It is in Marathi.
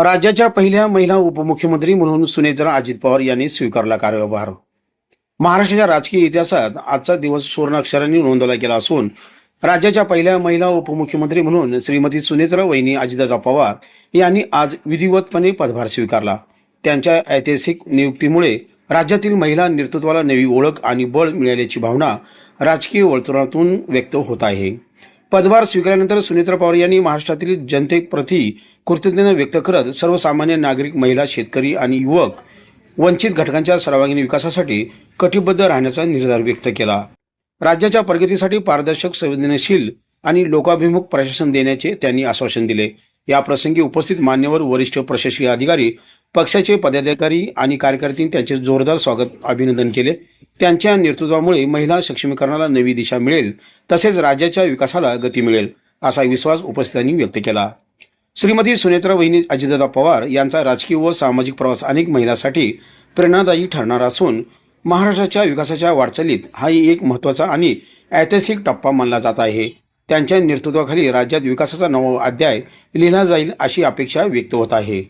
राज्याच्या पहिल्या महिला उपमुख्यमंत्री म्हणून सुनेत्रा अजित पवार यांनी स्वीकारला कार्यभार। महाराष्ट्राच्या राजकीय इतिहासात आजचा दिवस सुवर्णाक्षरांनी नोंदवला गेला असून राज्याच्या पहिल्या महिला उपमुख्यमंत्री म्हणून श्रीमती सुनेत्रा वहिनी अजितदादा पवार यांनी आज विधिवतपणे पदभार स्वीकारला। त्यांच्या ऐतिहासिक नियुक्तीमुळे राज्यातील महिला नेतृत्वाला नवी ओळख आणि बळ मिळाल्याची भावना राजकीय वर्तुळातून व्यक्त होत आहे। पदभार स्वीकारल्यानंतर सुनेत्रा पवार यांनी महाराष्ट्रातील जनतेप्रती कृतज्ञता व्यक्त करत सर्वसामान्य नागरिक, महिला, शेतकरी आणि युवक, वंचित घटकांच्या सर्वांगीण विकासासाठी कटिबद्ध राहण्याचा निर्धार व्यक्त केला। राज्याच्या प्रगतीसाठी पारदर्शक, संवेदनशील आणि लोकाभिमुख प्रशासन देण्याचे त्यांनी आश्वासन दिले। या प्रसंगी उपस्थित मान्यवर, वरिष्ठ प्रशासकीय अधिकारी, पक्षाचे पदाधिकारी आणि कार्यकर्त्यांनी त्यांचे जोरदार अभिनंदन केले। त्यांच्या नेतृत्वामुळे महिला सक्षमीकरणाला नवी दिशा मिळेल, तसेच राज्याच्या विकासाला गती मिळेल, असा विश्वास उपस्थितांनी व्यक्त केला। श्रीमती सुनेत्रा वहिनी अजितदादा पवार यांचा राजकीय व सामाजिक प्रवास अनेक महिलांसाठी प्रेरणादायी ठरणार असून महाराष्ट्राच्या विकासाच्या वाटचालीत हा एक महत्त्वाचा आणि ऐतिहासिक टप्पा मानला जात आहे। त्यांच्या नेतृत्वाखाली राज्यात विकासाचा नवा अध्याय लिहिला जाईल अशी अपेक्षा व्यक्त होत आहे।